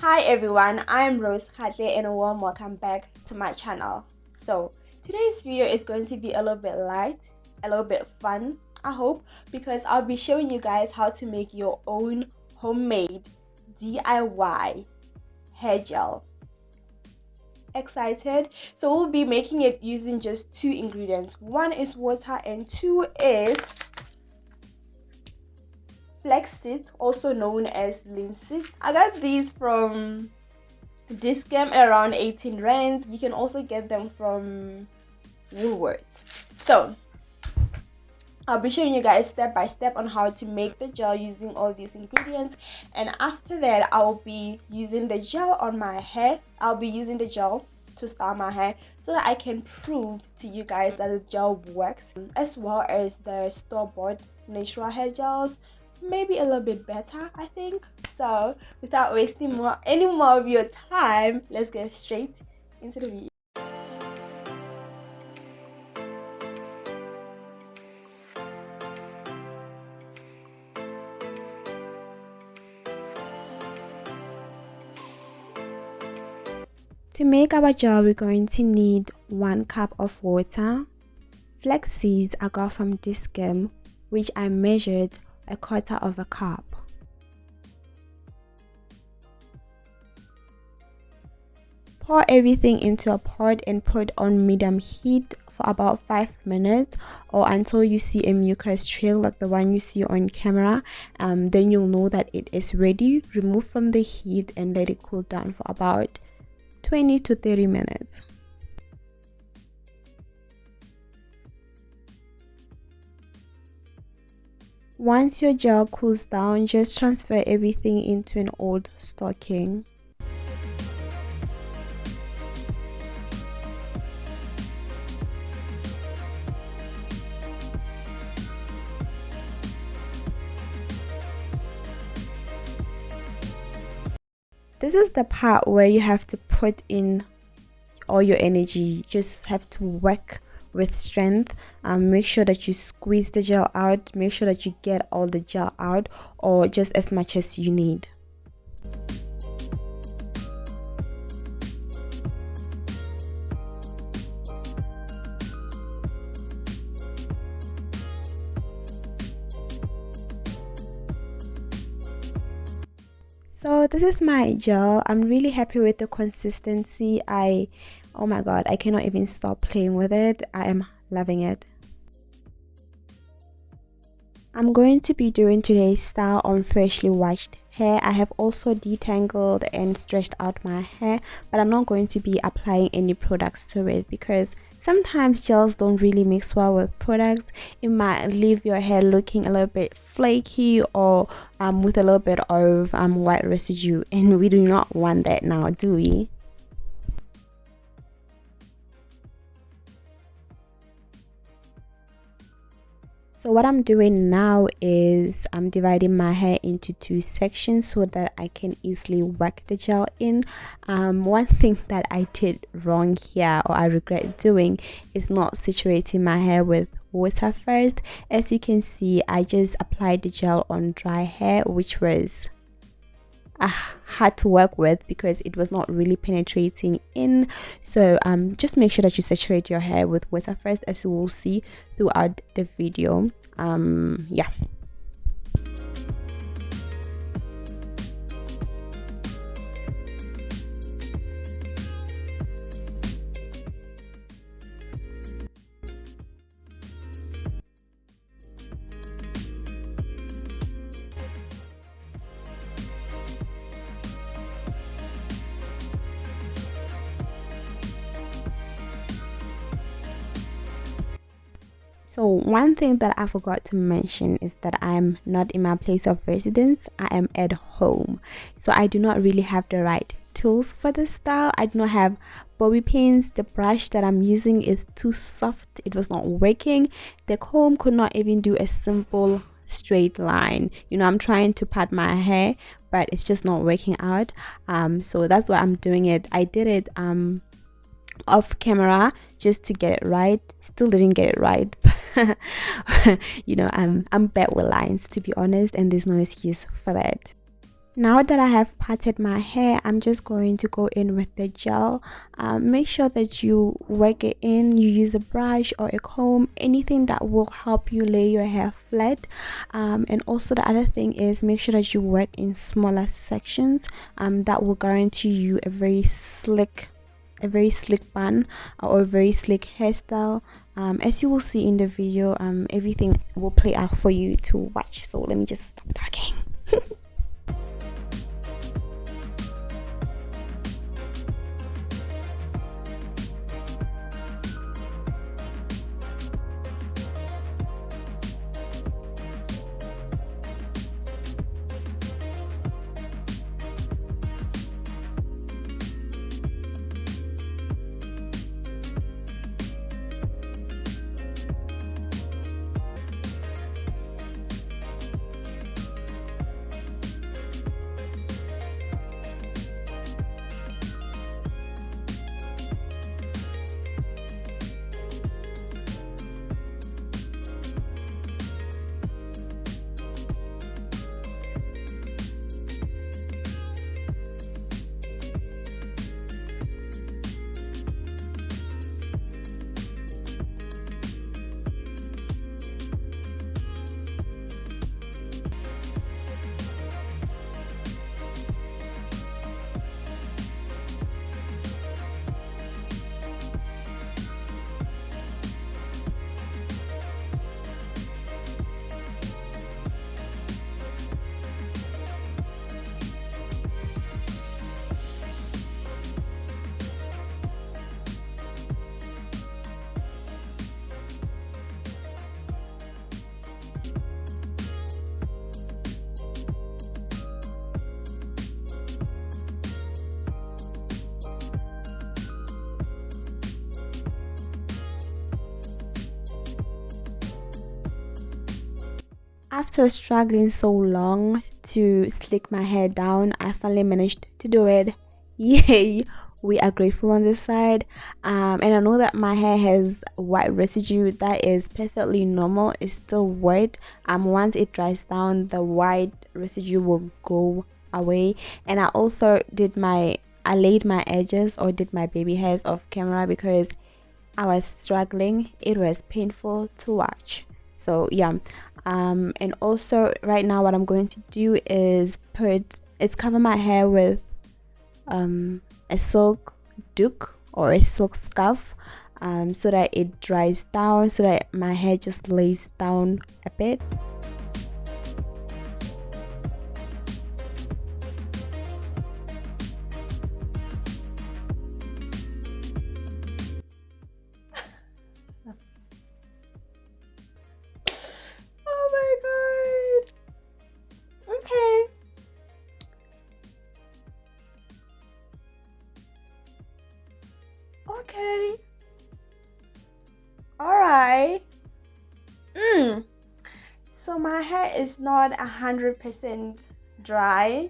Hi everyone, I'm Rose Hadley and a warm welcome back to my channel. So today's video is going to be a little bit light, a little bit fun, I hope, because I'll be showing you guys how to make your own homemade DIY hair gel. Excited? So we'll be making it using just two ingredients. One is water and two is flaxseed, also known as linseed. I got these from Discount around 18 rands. You can also get them from Woolworths. So I'll be showing you guys step by step on how to make the gel using all these ingredients, and after that I'll be using the gel on my hair. I'll be using the gel to style my hair so that I can prove to you guys that the gel works, as well as the store-bought natural hair gels, maybe a little bit better, I think. So without wasting any more of your time, let's get straight into the video. To make our gel, we're going to need 1 cup of water, flax seeds I got from Discount, which I measured 1/4 cup. Pour everything into a pot and put on medium heat for about 5 minutes or until you see a mucus trail like the one you see on camera. Then you'll know that it is ready. Remove from the heat and let it cool down for about 20 to 30 minutes. Once your gel cools down, just transfer everything into an old stocking. This is the part where you have to put in all your energy. You just have to work with strength. Make sure that you squeeze the gel out. Make sure that you get all the gel out, or just as much as you need. So this is my gel. I'm really happy with the consistency. Oh my god, I cannot even stop playing with it. I am loving it. I'm going to be doing today's style on freshly washed hair. I have also detangled and stretched out my hair, but I'm not going to be applying any products to it because sometimes gels don't really mix well with products. It might leave your hair looking a little bit flaky or with a little bit of white residue, and we do not want that now, do we? So what I'm doing now is I'm dividing my hair into 2 sections so that I can easily work the gel in. One thing that I did wrong here, or I regret doing, is not saturating my hair with water first. As you can see, I just applied the gel on dry hair, which was hard to work with because it was not really penetrating in. So just make sure that you saturate your hair with water first, as you will see throughout the video. Yeah. So one thing that I forgot to mention is that I'm not in my place of residence. I am at home, so I do not really have the right tools for this style. I do not have bobby pins. The brush that I'm using is too soft. It was not working. The comb could not even do a simple straight line. I'm trying to pat my hair, but it's just not working out. So that's why I'm doing it. I did it off camera just to get it right. Still didn't get it right. I'm bad with lines, to be honest, and there's no excuse for that. Now that I have parted my hair, I'm just going to go in with the gel. Make sure that you work it in, you use a brush or a comb, anything that will help you lay your hair flat. And also the other thing is make sure that you work in smaller sections. That will guarantee you a very slick bun or a very slick hairstyle. As you will see in the video, everything will play out for you to watch. So let me just stop talking. After struggling so long to slick my hair down, I finally managed to do it. Yay! We are grateful on this side. And I know that my hair has white residue that is perfectly normal. It's still wet. Once it dries down, the white residue will go away. And I laid my edges or did my baby hairs off camera because I was struggling. It was painful to watch. So yeah. And also right now what I'm going to do is cover my hair with a silk duck or a silk scarf, so that it dries down, so that my hair just lays down a bit. Okay. Alright. So my hair is not 100% dry.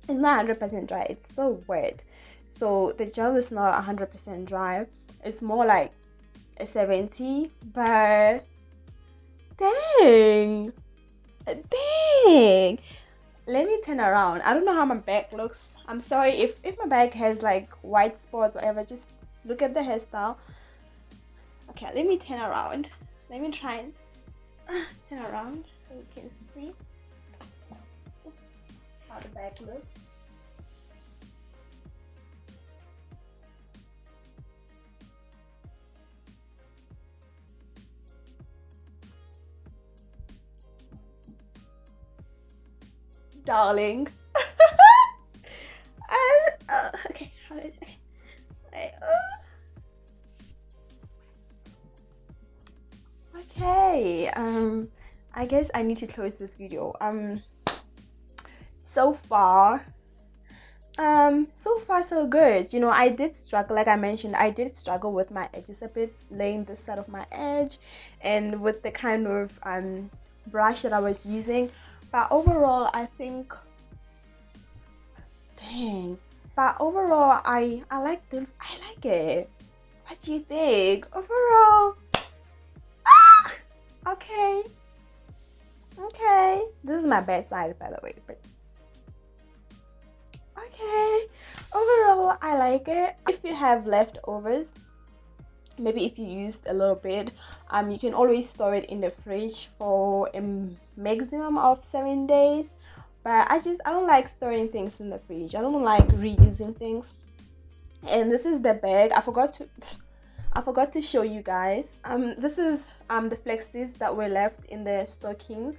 It's not 100% dry. It's still wet. So the gel is not 100% dry. It's more like a 70. But dang. Dang. Let me turn around. I don't know how my back looks. I'm sorry if my back has like white spots, whatever. Just look at the hairstyle. Okay, let me turn around. Let me try and turn around so you can see how the back looks. Darling. Okay, how did okay, I guess I need to close this video. So far so good. You know, I did struggle, like I mentioned, I did struggle with my edges a bit, laying this side of my edge and with the kind of brush that I was using. But overall, I think, dang. But overall, I like this. I like it. What do you think? Overall, okay. Okay. This is my bad side, by the way. But like it. If you have leftovers, maybe if you used a little bit, you can always store it in the fridge for a maximum of 7 days. But I don't like storing things in the fridge. I don't like reusing things. And this is the bag. I forgot to show you guys. This is the flaxseeds that were left in the stockings.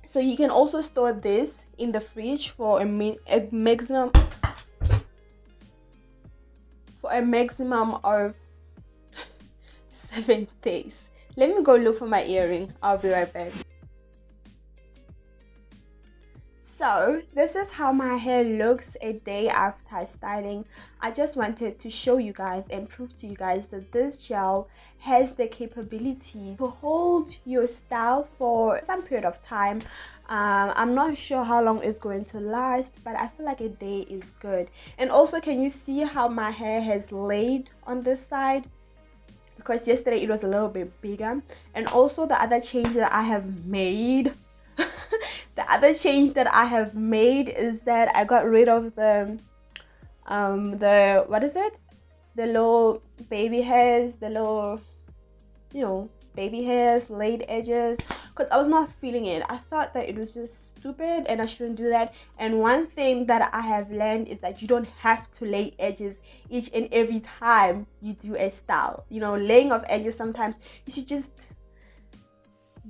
So you can also store this in the fridge for a maximum of 7 days. Let me go look for my earring. I'll be right back. So this is how my hair looks a day after styling. I just wanted to show you guys and prove to you guys that this gel has the capability to hold your style for some period of time. I'm not sure how long it's going to last, but I feel like a day is good. And also, can you see how my hair has laid on this side? Because yesterday it was a little bit bigger. And also the other change that I have made is that I got rid of the what is it, the little baby hairs, the little, baby hairs, laid edges, because I was not feeling it. I thought that it was just stupid and I shouldn't do that. And one thing that I have learned is that you don't have to lay edges each and every time you do a style. Laying of edges, sometimes you should just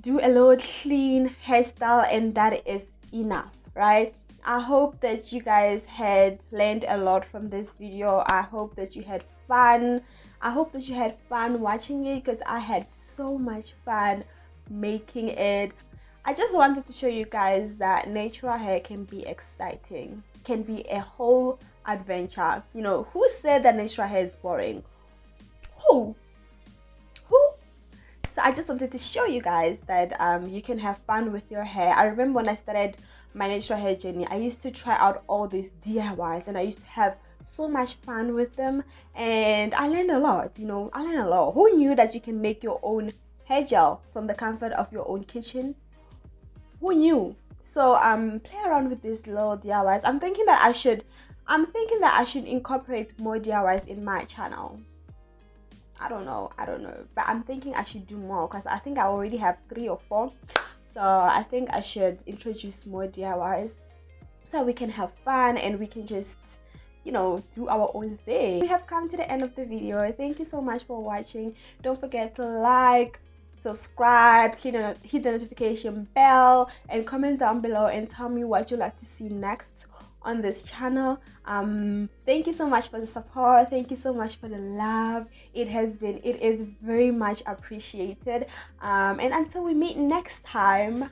do a little clean hairstyle and that is enough, right? I hope that you guys had learned a lot from this video. I hope that you had fun. I hope that you had fun watching it, because I had so much fun making it. I just wanted to show you guys that natural hair can be exciting, can be a whole adventure. Who said that natural hair is boring? Who? So I just wanted to show you guys that you can have fun with your hair. I remember when I started my natural hair journey, I used to try out all these DIYs and I used to have so much fun with them, and I learned a lot. I learned a lot. Who knew that you can make your own hair gel from the comfort of your own kitchen? Who knew? So play around with these little DIYs. I'm thinking that I should incorporate more DIYs in my channel. I don't know, but I'm thinking I should do more, because I think I already have 3 or 4. So I think I should introduce more DIYs so we can have fun and we can just do our own thing. We have come to the end of the video. Thank you so much for watching. Don't forget to like, subscribe, hit the notification bell, and comment down below and tell me what you'd like to see next on this channel. Thank you so much for the support. Thank you so much for the love. It is very much appreciated. And until we meet next time,